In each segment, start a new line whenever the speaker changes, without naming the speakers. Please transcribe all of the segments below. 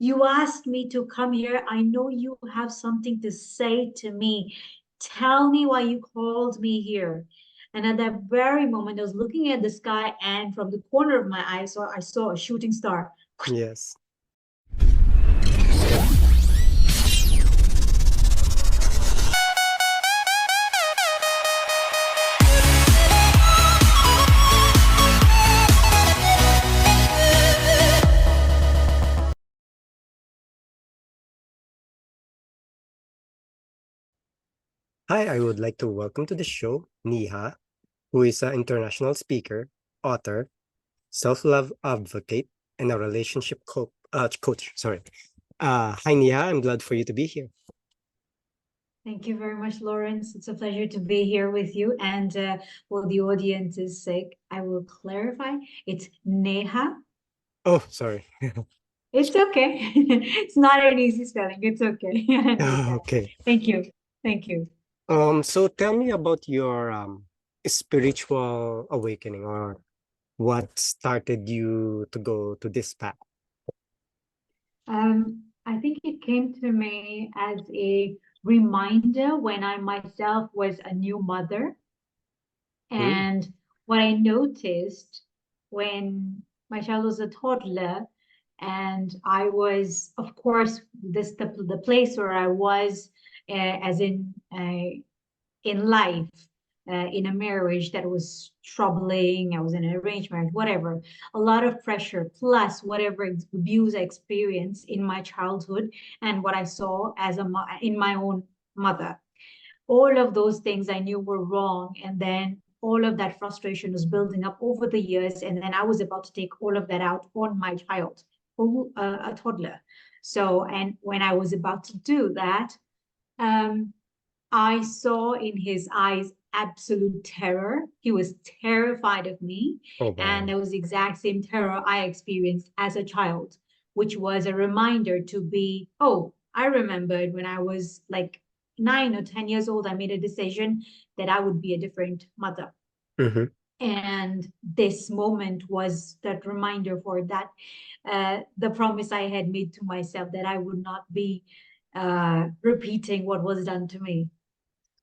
You asked me to come here. I know you have something to say to me. Tell me why you called me here. And at that very moment, I was looking at the sky, and from the corner of my eye, I saw a shooting star.
Yes. Hi, I would like to welcome to the show Neha, who is an international speaker, author, self-love advocate, and a relationship coach. Sorry. Hi, Neha. I'm glad for you to be here.
Thank you very much, Lawrence. It's a pleasure to be here with you. And for the audience's sake, I will clarify. It's Neha.
Oh, sorry.
It's okay. It's not an easy spelling. It's okay. I understand.
Okay.
Thank you. Thank you.
So tell me about your spiritual awakening, or what started you to go to this path.
I think it came to me as a reminder when I myself was a new mother.
Mm.
And what I noticed when my child was a toddler, and I was, of course, the place where I was, as in life, in a marriage that was troubling. I was in an arranged marriage, whatever. A lot of pressure, plus whatever abuse I experienced in my childhood and what I saw as in my own mother. All of those things I knew were wrong, and then all of that frustration was building up over the years, and then I was about to take all of that out on my child, who a toddler. So, and when I was about to do that, um, I saw in his eyes absolute terror. He was terrified of me.
Oh,
And
wow.
that was the exact same terror I experienced as a child, which was a reminder to be, oh, I remembered when I was like 9 or 10 years old, I made a decision that I would be a different mother.
Mm-hmm.
And this moment was that reminder for that, the promise I had made to myself that I would not be repeating what was done to me.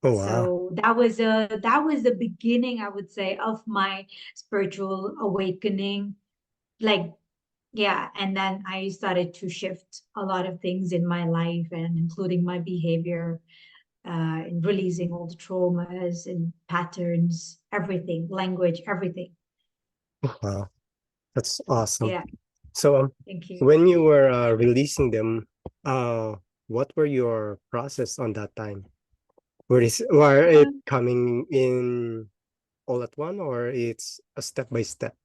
Oh, wow.
So that was the beginning, I would say, of my spiritual awakening. Like, yeah, and then I started to shift a lot of things in my life, and including my behavior, in releasing all the traumas and patterns, everything, language, everything.
Wow. That's awesome.
Yeah,
So,
thank you.
when you were releasing them, what were your process on that time? Were it
Um,
coming in all at one, or it's a step by step?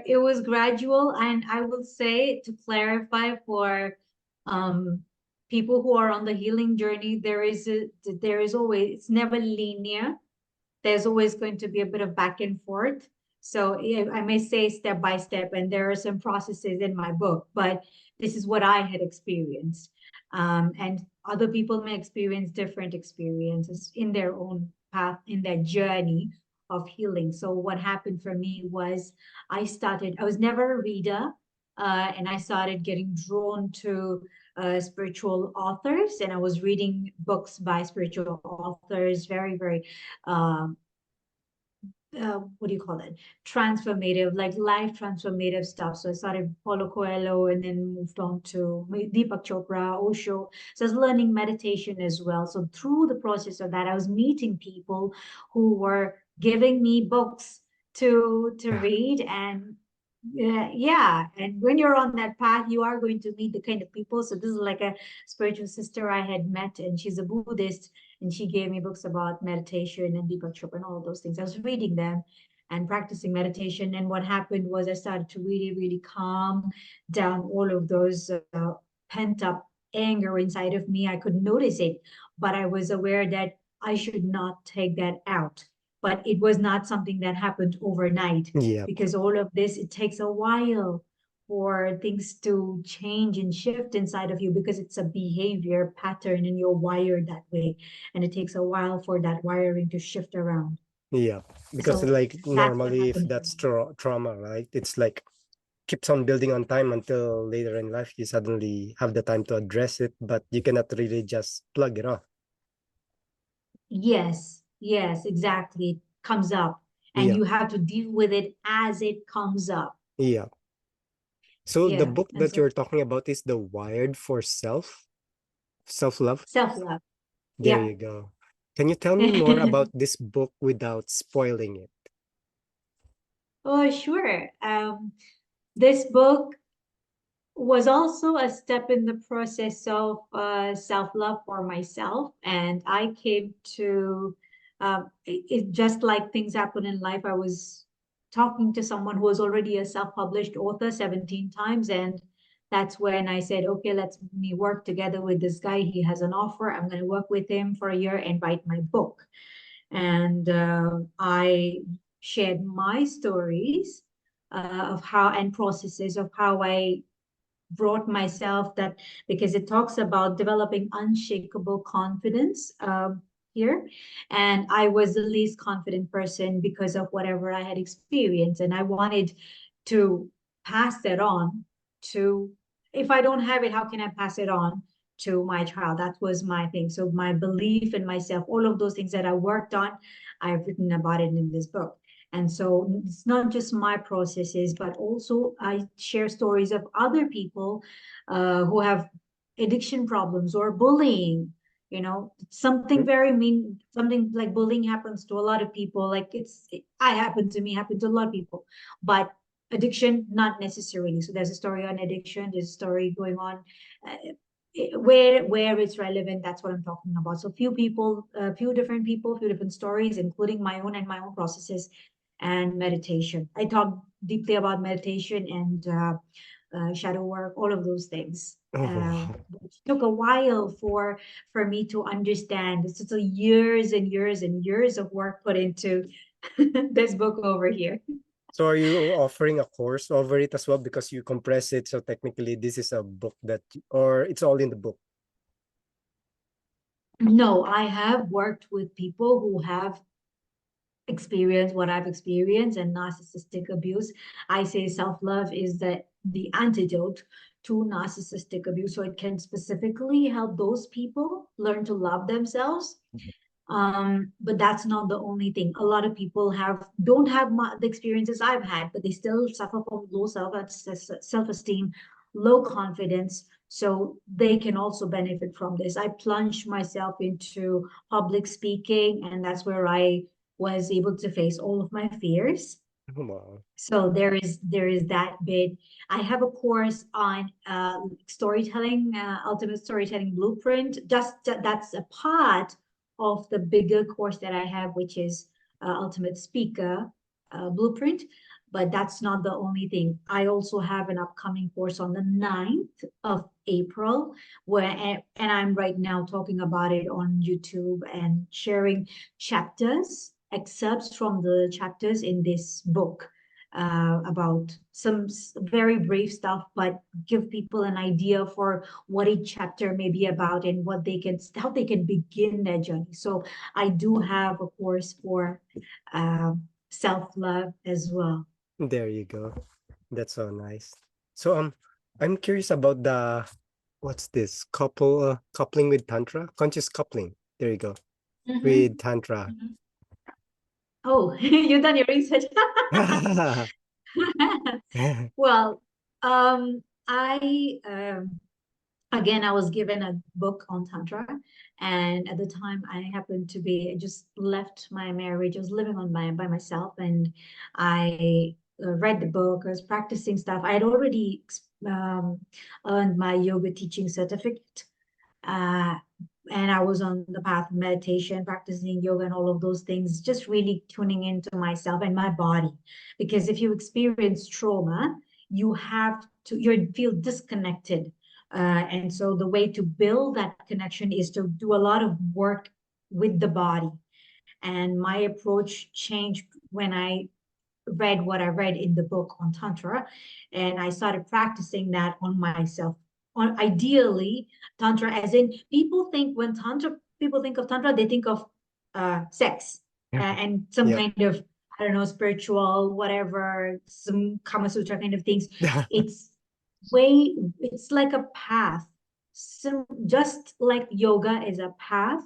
it was gradual, and I will say, to clarify for um, people who are on the healing journey, there is always, it's never linear. There's always going to be a bit of back and forth. So yeah, I may say step by step, and there are some processes in my book, but this is what I had experienced. And other people may experience different experiences in their own path, in their journey of healing. So what happened for me was I was never a reader, and I started getting drawn to spiritual authors, and I was reading books by spiritual authors, very, very um, what do you call it? Transformative, like life transformative stuff. So I started Paulo Coelho, and then moved on to Deepak Chopra, Osho. So I was learning meditation as well. So through the process of that, I was meeting people who were giving me books to read. And yeah, and when you're on that path, you are going to meet the kind of people. So this is like a spiritual sister I had met, and she's a Buddhist, and she gave me books about meditation and Deepak Chopra and all those things. I was reading them and practicing meditation. And what happened was I started to really, really calm down all of those pent up anger inside of me. I could notice it, but I was aware that I should not take that out. But it was not something that happened overnight,
Yep.
because all of this, it takes a while for things to change and shift inside of you, because it's a behavior pattern and you're wired that way, and it takes a while for that wiring to shift around.
Yeah. Because
So
like
that's what
normally if
happened for
that's
me.
trauma, right? It's like keeps on building on time until later in life you suddenly have the time to address it, but you cannot really just plug it off.
Yes, yes, exactly. It comes up and
Yeah,
you have to deal with it as it comes up.
yeah. So the
Yeah.
book
And
that
so
you're talking about is The Wired for Self-Love.
self-love.
There
Yeah.
you go. Can you tell me more about this book without spoiling it?
Oh, sure. This book was also a step in the process of self-love for myself. And I came to it just like things happen in life. I was talking to someone who was already a self-published author 17 times. And that's when I said, okay, let's me work together with this guy. He has an offer. I'm going to work with him for a year and write my book. And I shared my stories of how and processes of how I brought myself that because it talks about developing unshakable confidence here. And I was the least confident person because of whatever I had experienced. And I wanted to pass that on to, if I don't have it, how can I pass it on to my child? That was my thing. So my belief in myself, all of those things that I worked on, I've written about it in this book. And so it's not just my processes, but also I share stories of other people who have addiction problems or bullying. You know, something
Mhm.
very mean, something like bullying happens to a lot of people. Like I happened to me, happened to a lot of people, but addiction, not necessarily. So there's a story on addiction, there's a story going on. Where it's relevant, that's what I'm talking about. So few people, a few different people, few different stories, including my own and my own processes and meditation. I talk deeply about meditation and shadow work, all of those things.
Oh,
Which took a while for me to understand. It's just years and years and years of work put into this book over here.
so are you offering a course over it as well because you compress it? So technically, this is a book that, or it's all in the book.
No, I have worked with people who have experienced what I've experienced and narcissistic abuse. I say self-love is the antidote to narcissistic abuse. So it can specifically help those people learn to love themselves. But that's not the only thing. A lot of people don't have the experiences I've had, but they still suffer from low self-esteem, low confidence. So they can also benefit from this. I plunged myself into public speaking, and that's where I was able to face all of my fears.
Wow.
So there is that bit. I have a course on storytelling, ultimate storytelling blueprint. Just that's a part of the bigger course that I have, which is ultimate speaker blueprint. But that's not the only thing. I also have an upcoming course on the 9th of April, and I'm right now talking about it on YouTube and sharing chapters, excerpts from the chapters in this book about some very brief stuff, but give people an idea for what each chapter may be about and what they can, how they can begin their journey. So I do have a course for self-love as well.
There you go. That's so nice. So I'm curious about the what's this coupling with tantra, conscious coupling. There you go, with
Mhm,
tantra.
mhm. Oh, you've done your research. Well, I again, I was given a book on Tantra. And at the time, I happened to be, I just left my marriage. I was living on by myself. And I read the book. I was practicing stuff. I had already um, earned my yoga teaching certificate. Uh, and I was on the path of meditation, practicing yoga and all of those things, just really tuning into myself and my body. Because if you experience trauma, you feel disconnected. And so the way to build that connection is to do a lot of work with the body. And my approach changed when I read what I read in the book on Tantra, and I started practicing that on myself. On ideally, Tantra, as in people think of Tantra, they think of sex and some
Yeah.
kind of I don't know, spiritual, whatever, some Kama Sutra kind of things. It's it's like a path. So just like yoga is a path,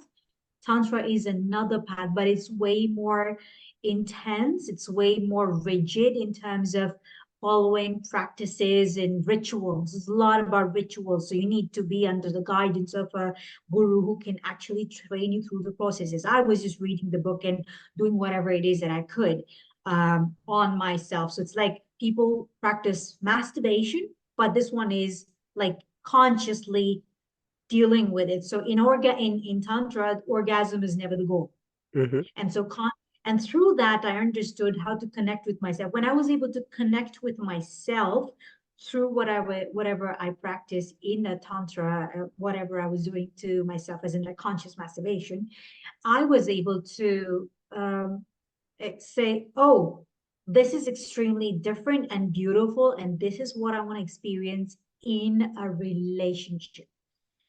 Tantra is another path, but it's way more intense. It's way more rigid in terms of following practices and rituals. It's a lot about rituals. So you need to be under the guidance of a guru who can actually train you through the processes. I was just reading the book and doing whatever it is that I could on myself. So it's like people practice masturbation, but this one is like consciously dealing with it. So in tantra, orgasm is never the goal.
Mm-hmm.
And so and through that, I understood how to connect with myself. When I was able to connect with myself through whatever I practiced in the tantra, whatever I was doing to myself as in a conscious masturbation, I was able to say, oh, this is extremely different and beautiful, and this is what I want to experience in a relationship.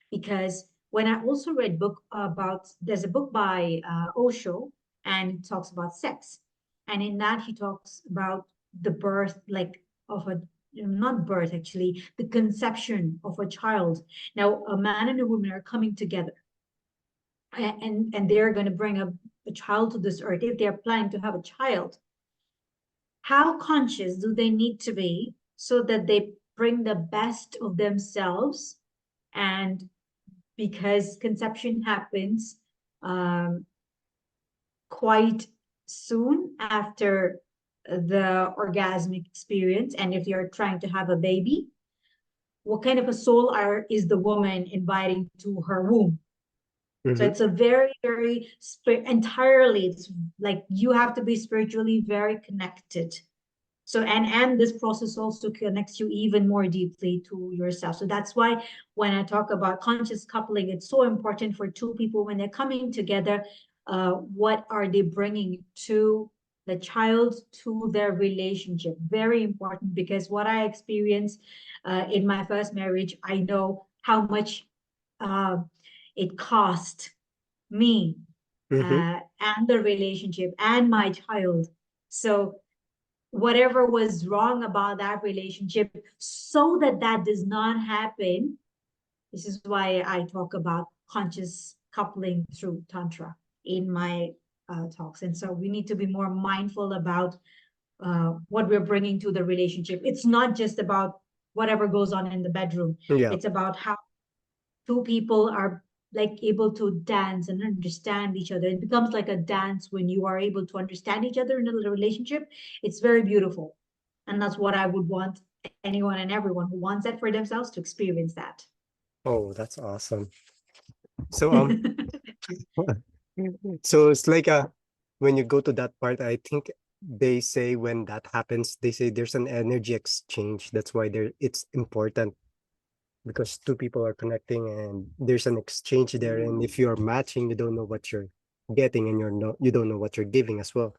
Because when I also read book about, there's a book by Osho, and it talks about sex, and in that he talks about the birth, like of a not birth actually, the conception of a child. Now, a man and a woman are coming together, and they're going to bring a child to this earth. If they're planning to have a child, how conscious do they need to be so that they bring the best of themselves? And because conception happens um, quite soon after the orgasmic experience. And if you're trying to have a baby, what kind of a soul is the woman inviting to her womb? So
Mm-hmm.
it's a very, very entirely, it's like you have to be spiritually very connected. So and this process also connects you even more deeply to yourself. So that's why when I talk about conscious coupling, it's so important for two people when they're coming together. What are they bringing to the child, to their relationship? Very important, because what I experienced in my first marriage, I know how much uh, it cost me
Mm-hmm.
and the relationship and my child. So whatever was wrong about that relationship, so that that does not happen, this is why I talk about conscious coupling through tantra in my talks. And so we need to be more mindful about what we're bringing to the relationship. It's not just about whatever goes on in the bedroom.
Yeah.
It's about how two people are like able to dance and understand each other. It becomes like a dance when you are able to understand each other in a relationship. It's very beautiful. And that's what I would want anyone and everyone who wants that for themselves to experience that.
Oh, that's awesome. So so it's like when you go to that part, I think they say when that happens, they say there's an energy exchange. That's why it's important because two people are connecting and there's an exchange there. And if you're matching, you don't know what you're getting and you don't know what you're giving as well.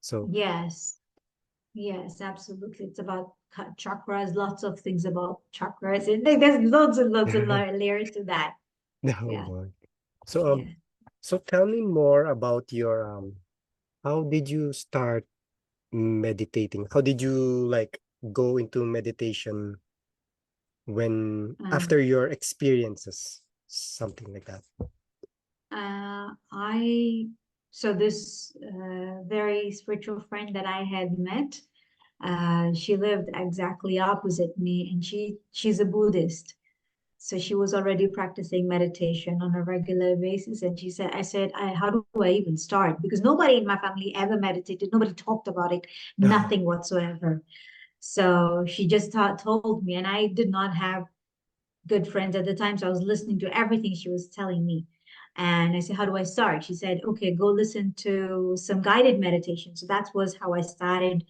So
Yes. Yes, absolutely. It's about chakras, lots of things about chakras. And there's loads and loads of layers to that.
no
Yeah.
boy. So
Yeah.
so tell me more about your how did you start meditating? How did you like go into meditation when
Um,
after your experiences? Something like that.
I so this very spiritual friend that I had met, she lived exactly opposite me, and she's a Buddhist. So she was already practicing meditation on a regular basis, and I said, how do I even start? Because nobody in my family ever meditated, nobody talked about it,
Oh,
nothing whatsoever. So she just told me, and I did not have good friends at the time. So I was listening to everything she was telling me. And I said, how do I start? She said, okay, go listen to some guided meditation. So that was how I started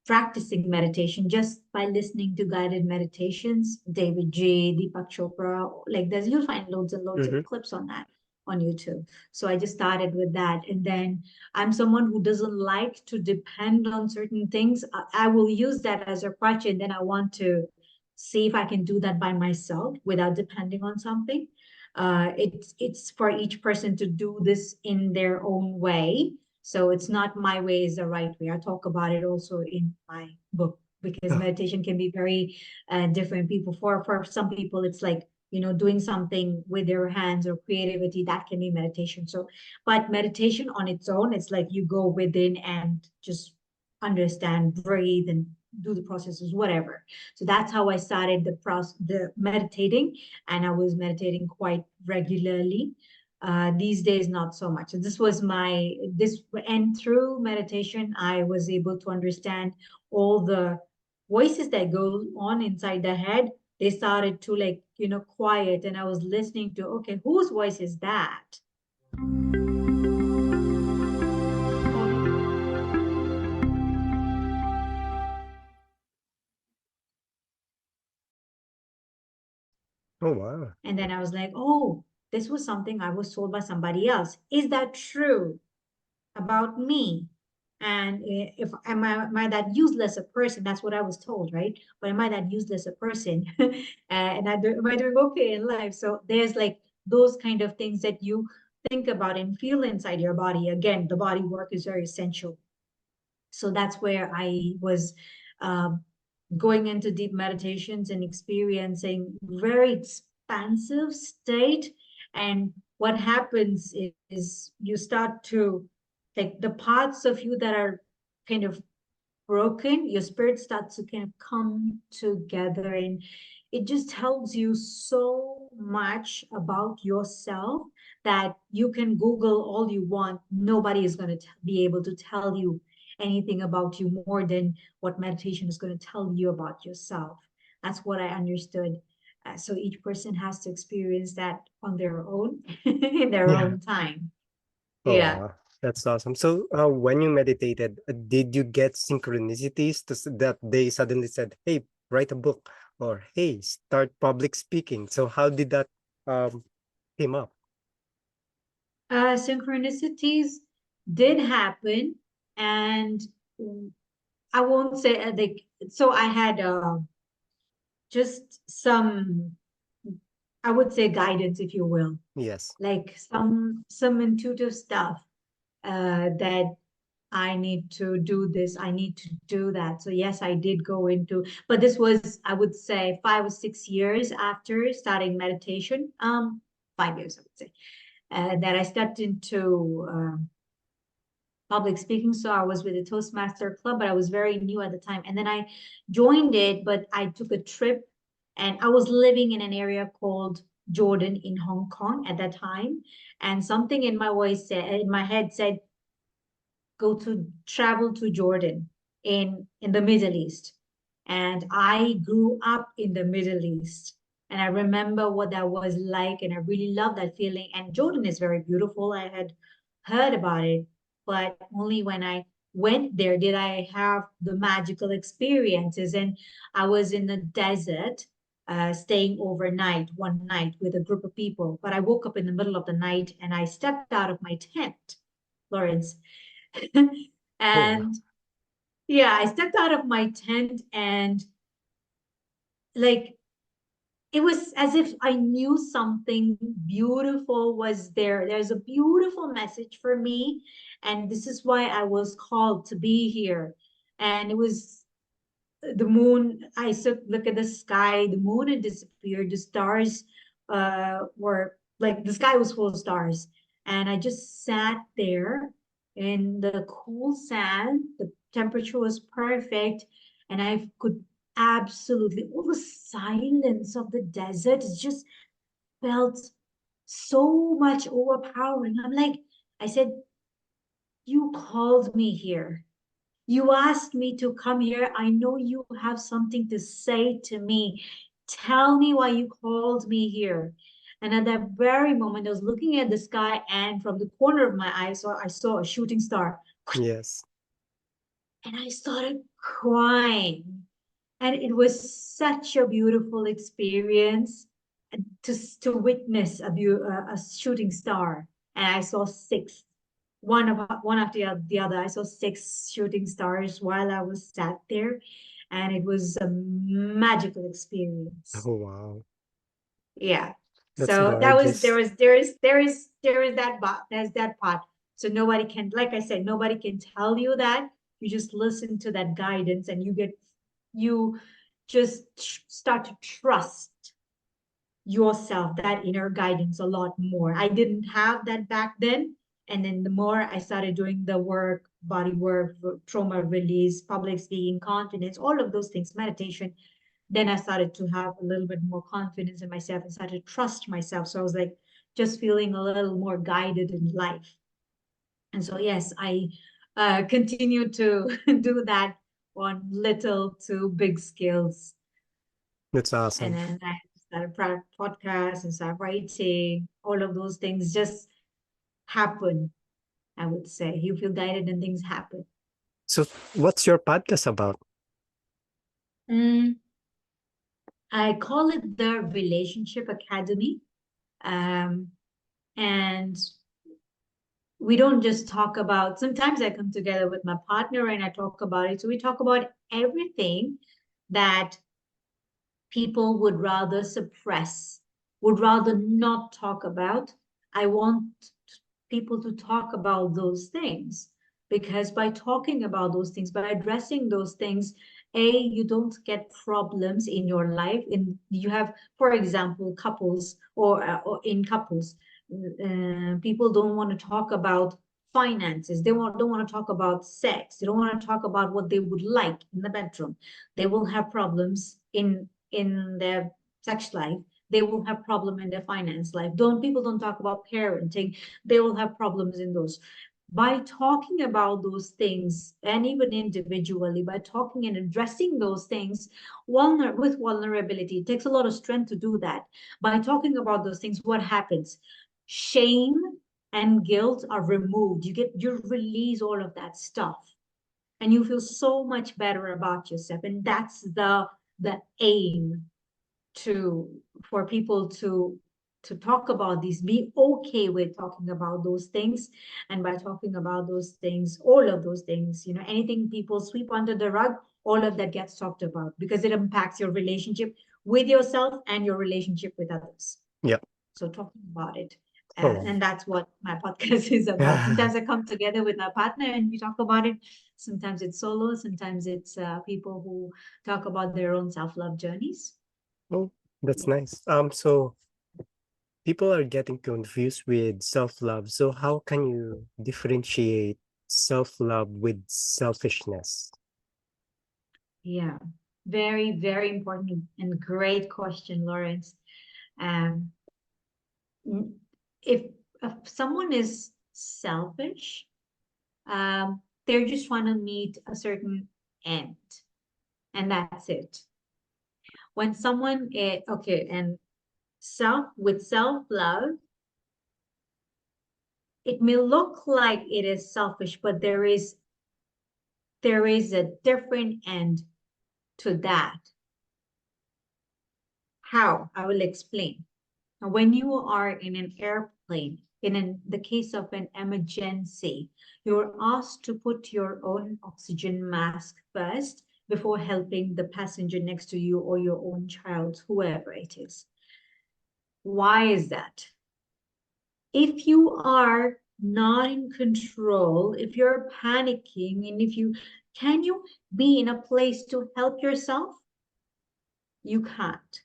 practicing meditation, just by listening to guided meditations. David G, Deepak Chopra, like there's, you'll find loads and loads
mm-hmm.
of clips on that on YouTube. So I just started with that. And then I'm someone who doesn't like to depend on certain things. I will use that as a crutch, and then I want to see if I can do that by myself without depending on something. It's for each person to do this in their own way. So it's not my way is the right way. I talk about it also in my book, because
Oh,
meditation can be very different. People, for some people, it's like, doing something with their hands or creativity, that can be meditation. So, but meditation on its own, it's like you go within and just understand, breathe, and do the processes, whatever. So that's how I started the meditating, and I was meditating quite regularly. These days, not so much. So and through meditation, I was able to understand all the voices that go on inside the head. They started to, like, quiet, and I was listening to, okay, whose voice is that?
oh wow.
And then I was like, oh, this was something I was told by somebody else. Is that true about me? And if am I that useless a person? That's what I was told, right? But am I that useless a person? And am I doing okay in life? So there's like those kind of things that you think about and feel inside your body. Again, the body work is very essential. So that's where I was um, going into deep meditations and experiencing very expansive state. And what happens is you start to, like, the parts of you that are kind of broken, your spirit starts to kind of come together, and it just tells you so much about yourself that you can Google all you want. Nobody is going to be able to tell you anything about you more than what meditation is going to tell you about yourself. That's what I understood. So each person has to experience that on their own in their
Yeah.
own time.
Oh
Yeah.
wow. That's awesome. So, when you meditated, did you get synchronicities that they suddenly said, "Hey, write a book," or "Hey, start public speaking"? So, how did that um came up?
Synchronicities did happen, and I won't say like, so I had just some, I would say, guidance, if you will,
Yes.
like some intuitive stuff that I need to do this, I need to do that. So yes, I did go into, but this was, I would say, 5 or 6 years after starting meditation. 5 years, I would say, that I stepped into public speaking. So I was with the Toastmaster Club, but I was very new at the time. And then I joined it, but I took a trip, and I was living in an area called Jordan in Hong Kong at that time. And something in my voice said, in my head said, go to travel to Jordan in the Middle East. And I grew up in the Middle East. And I remember what that was like, and I really love that feeling. And Jordan is very beautiful. I had heard about it, but only when I went there did I have the magical experiences. And I was in the desert, staying overnight one night with a group of people. But I woke up in the middle of the night and I stepped out of my tent, Lawrence.
Oh wow.
And yeah, I stepped out of my tent, and like, it was as if I knew something beautiful was there. There's a beautiful message for me, and this is why I was called to be here. And it was the moon. I look at the sky, the moon had disappeared, the stars were like, the sky was full of stars, and I just sat there in the cool sand. The temperature was perfect, and I could absolutely, all the silence of the desert just felt so much overpowering. I'm like, I said, you called me here, you asked me to come here. I know you have something to say to me. Tell me why you called me here. And at that very moment, I was looking at the sky, and from the corner of my eye, I saw a shooting star.
Yes.
And I started crying. And it was such a beautiful experience to witness a shooting star. And I saw six, one after the other. I saw six shooting stars while I was sat there, and it was a magical experience.
Oh wow.
Yeah.
That's
So that was
gorgeous.
there is that part. There's that part. So nobody can, like I said, nobody can tell you that. You just listen to that guidance and you just start to trust yourself, that inner guidance a lot more. I didn't have that back then. And then the more I started doing the work, body work, trauma release, public speaking, confidence, all of those things, meditation, then I started to have a little bit more confidence in myself and started to trust myself. So I was like just feeling a little more guided in life. And so, yes, I continue to do that on little to big skills.
That's
And
awesome.
then I started podcast and started writing. All of those things just happen, I would say. You feel guided and things happen.
So what's your podcast about?
Mm, I call it the Relationship Academy. Um, and we don't just talk about, sometimes I come together with my partner and I talk about it. So we talk about everything that people would rather suppress, would rather not talk about. I want people to talk about those things, because by talking about those things, by addressing those things, you don't get problems in your life. In you have, for example, couples or in couples, people don't want to talk about finances. They don't want to talk about sex. They don't want to talk about what they would like in the bedroom. They will have problems in their sex life. They will have problem in their finance life. People don't talk about parenting. They will have problems in those. By talking about those things, and even individually, by talking and addressing those things with vulnerability, it takes a lot of strength to do that. By talking about those things, what happens? Shame and guilt are removed. You release all of that stuff, and you feel so much better about yourself. And that's the aim, to for people to talk about these, be okay with talking about those things. And by talking about those things, all of those things, anything people sweep under the rug, all of that gets talked about, because it impacts your relationship with yourself and your relationship with others.
Yeah.
So talking about it.
Oh.
And that's what my podcast is about. Sometimes I come together with my partner and we talk about it. Sometimes it's solo. Sometimes it's people who talk about their own self-love journeys.
Oh, that's
Yeah.
nice. So people are getting confused with self-love. So how can you differentiate self-love with selfishness?
Yeah. Very, very important and great question, Lawrence. Um, if, if someone is selfish, they're just trying to meet a certain end, and that's it. When someone is okay, and self-love, it may look like it is selfish, but there is a different end to that. How? I will explain. Now, when you are in an airplane, the case of an emergency, you're asked to put your own oxygen mask first before helping the passenger next to you or your own child, whoever it is. Why is that? If you are not in control, if you're panicking, and can you be in a place to help yourself? You can't.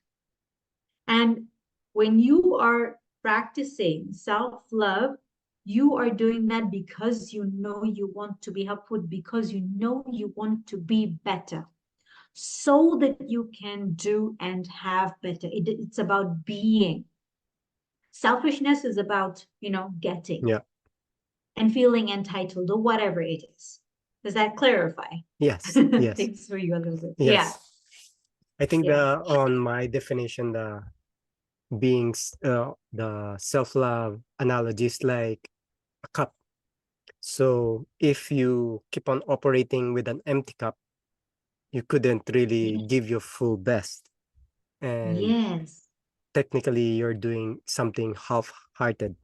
And when you are practicing self-love, you are doing that because you know you want to be helpful, because you know you want to be better, so that you can do and have better. It's about being. Selfishness is about, getting.
Yeah.
And feeling entitled or whatever it is. Does that clarify?
Yes. Yes.
Things for you a little bit.
Yes.
Yeah.
I think
Yeah.
on my definition, the self-love analogy is like a cup. So if you keep on operating with an empty cup, you couldn't really give your full best. And
Yes.
technically you're doing something half-hearted.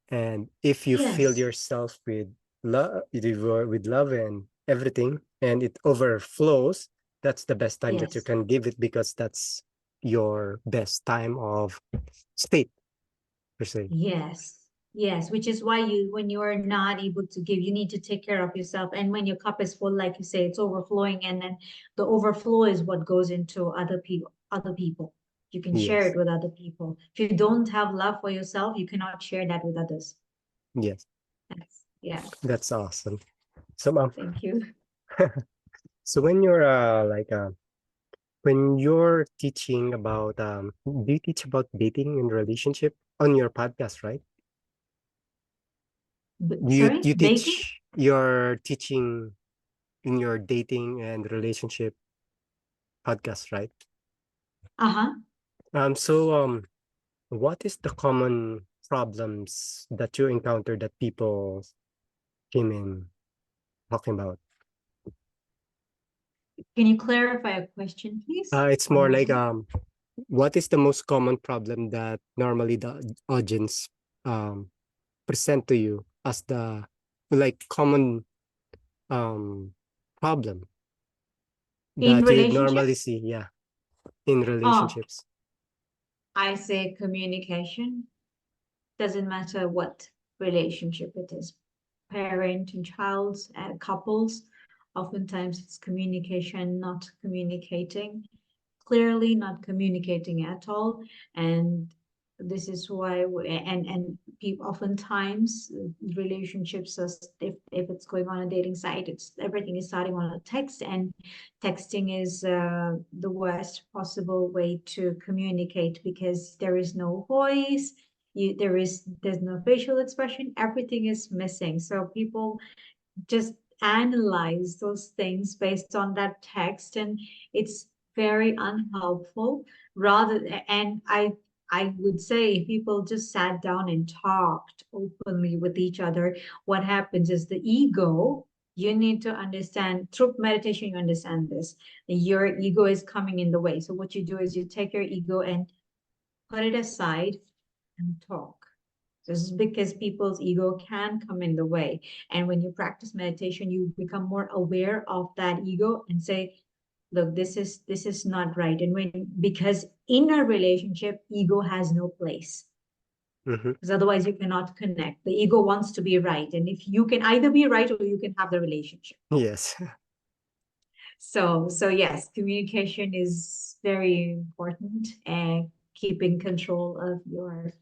And if you fill
Yes.
yourself with love and everything, and it overflows, that's the best time that you
Yes.
can give it, because that's your best time of state per se.
Yes. Yes, which is why when you are not able to give, you need to take care of yourself. And when your cup is full, like you say, it's overflowing, and then the overflow is what goes into other people. Other people, you can share
Yes.
it with other people. If you don't have love for yourself, you cannot share that with others.
Yes.
Yeah.
That's awesome. So
Thank you.
so when you're when you're teaching about do you teach about dating and relationship on your podcast, right?
Sorry,
You
baking?
teach your teaching in your dating and relationship podcast, right?
Uh-huh.
So what is the common problems that you encounter that people came in talking about?
Can you clarify a question, please?
It's
One
more
more
like
time.
what is the most common problem that normally the audience um present to you as the like common um problem
In
that you
relationship?
normally see, yeah, in
Oh,
relationships?
I say communication. Doesn't matter what relationship it is, parent and child, couples. Oftentimes it's communication, not communicating clearly, not communicating at all. And this is why and people oftentimes relationships are, if it's going on a dating site, it's everything is starting on a text, and texting is the worst possible way to communicate, because there is no voice, there's no facial expression, everything is missing. So people just analyze those things based on that text, and it's very unhelpful. Rather, and I would say if people just sat down and talked openly with each other, what happens is the ego, you need to understand through meditation, you understand this, your ego is coming in the way. So what you do is you take your ego and put it aside and talk. This is because people's ego can come in the way. And when you practice meditation, you become more aware of that ego and say, look, this is not right. And when, because in a relationship, ego has no place.
Mm-hmm.
Because otherwise you cannot connect. The ego wants to be right. And if you can either be right or you can have the relationship.
Yes.
So yes, communication is very important, and keeping control of your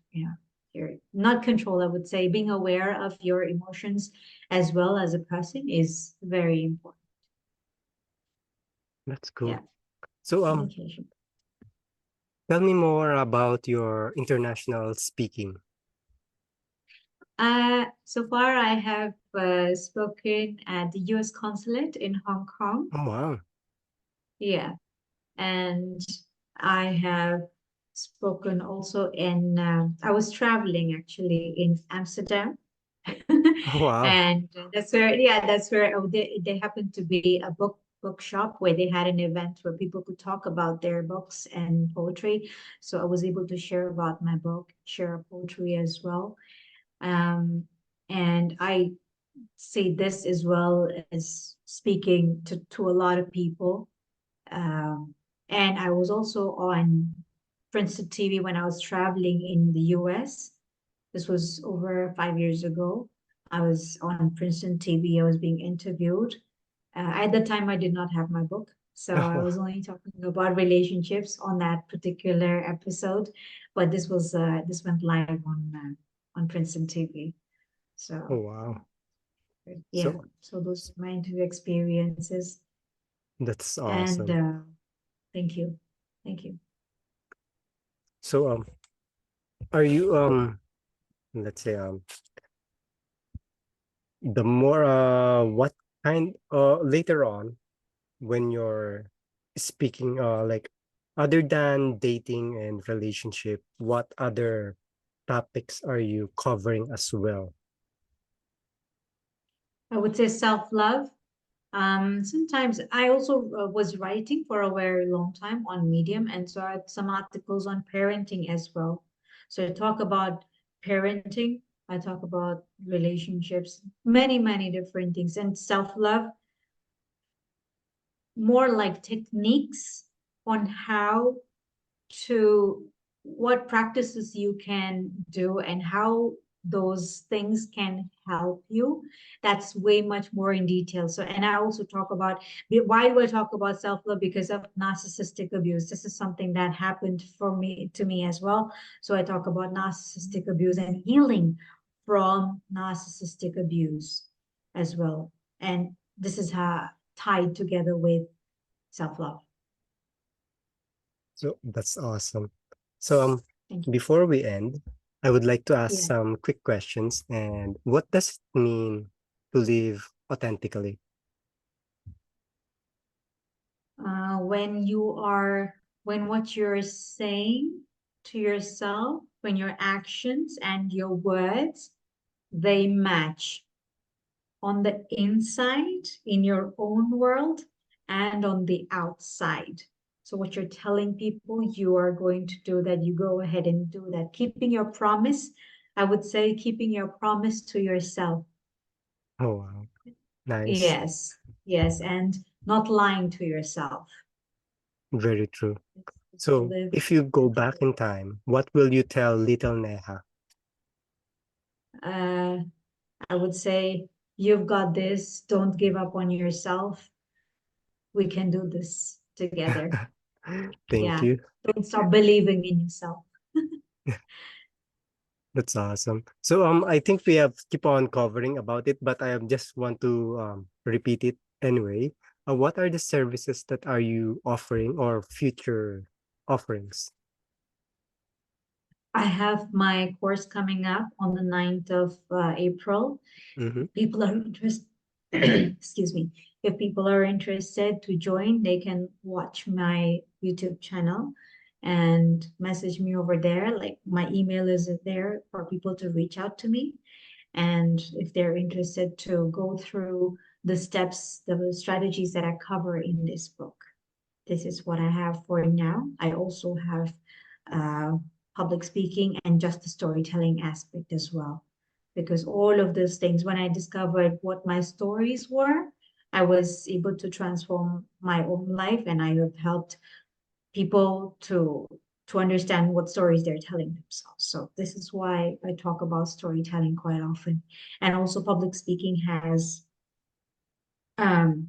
not control, I would say being aware of your emotions as well as a person is very important.
That's
Yeah,
cool. So
communication.
tell me more about your international speaking.
So far I have spoken at the US consulate in Hong Kong.
Oh wow.
Yeah, and I have spoken also in, I was traveling actually in Amsterdam.
Oh wow.
And that's where, yeah, that's where they happened to be a bookshop where they had an event where people could talk about their books and poetry. So I was able to share about my book, share poetry as well. And I say this as well as speaking to a lot of people. um, and I was also on Princeton TV when I was traveling in the US. This was over 5 years ago. I was on Princeton TV. I was being interviewed. At the time, I did not have my book. So I
Oh,
was only talking about relationships on that particular episode. But this went live on Princeton TV.
oh
So
wow.
yeah,
So
so those are my interview experiences.
that's
And
awesome.
thank you. Thank you.
So are you let's say the more what kind later on when you're speaking like other than dating and relationship, what other topics are you covering as well?
I would say self-love. Sometimes I also was writing for a very long time on Medium, and so I had some articles on parenting as well. So I talk about parenting, I talk about relationships, many, many different things, and self-love, more like techniques on how to, what practices you can do, and how those things can help you. That's way much more in detail. So, and I also talk about, why do I talk about self-love? Because of narcissistic abuse. This is something that happened to me as well. So I talk about narcissistic abuse and healing from narcissistic abuse as well. And this is how tied together with self-love.
So that's awesome. So
Thank you.
before we end, I would like to ask
Yeah.
some quick questions. And what does it mean to live authentically?
When what you're saying to yourself, when your actions and your words, they match on the inside in your own world and on the outside. So what you're telling people you are going to do, that you go ahead and do that. Keeping your promise, I would say keeping your promise to yourself.
Oh, wow. Nice.
Yes, yes, and not lying to yourself.
Very true.
To
So
live
if you go back in time, what will you tell little Neha?
uh, I would say, you've got this. Don't give up on yourself. We can do this together.
Thank
Yeah.
you.
Don't stop believing in yourself.
That's awesome. So I think we have keep on covering about it, but I just want to repeat it anyway. What are the services that are you offering or future offerings?
I have my course coming up on the 9th of April.
Mm-hmm.
People are interested, excuse me, if people are interested to join, they can watch my YouTube channel and message me over there. Like, my email is there for people to reach out to me. And if they're interested to go through the steps, the strategies that I cover in this book, this is what I have for now. I also have uh, public speaking and just the storytelling aspect as well. Because all of those things, when I discovered what my stories were, I was able to transform my own life, and I have helped people to understand what stories they're telling themselves. So this is why I talk about storytelling quite often. And also public speaking has um,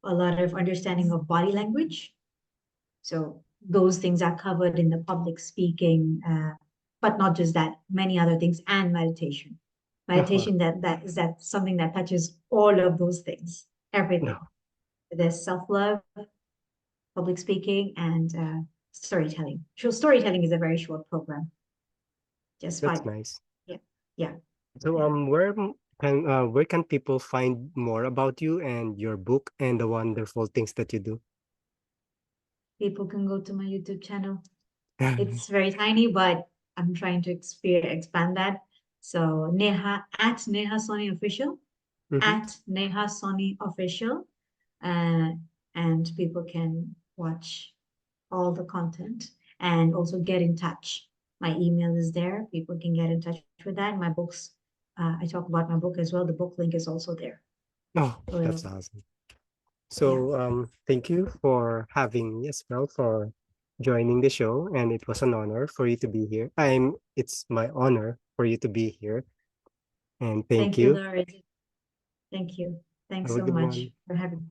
a lot of understanding of body language. So those things are covered in the public speaking, but not just that, many other things, and meditation.
Uh-huh.
Meditation, that something that touches all of those things,
No,
everything. There's self-love, public speaking, and storytelling. So storytelling is a very short program, just
that's
5.
nice.
Yeah, yeah.
So where can people find more about you and your book and the wonderful things that you do?
People can go to my YouTube channel. It's very tiny, but I'm trying to expand that. So Neha Sonney Official,
Mm-hmm.
at Neha Sonney Official, uh, and people can watch all the content and also get in touch. My email is there. People can get in touch with that. My books, I talk about my book as well. The book link is also there.
Oh, that's
Well,
awesome.
yeah.
So thank you for having me as well, for joining the show, and it was an honor for you to be here. It's my honor for you to be here, and thank
Thank you,
you.
Laura. Thank you. Thanks
Have a
so
good
much
one.
for having me.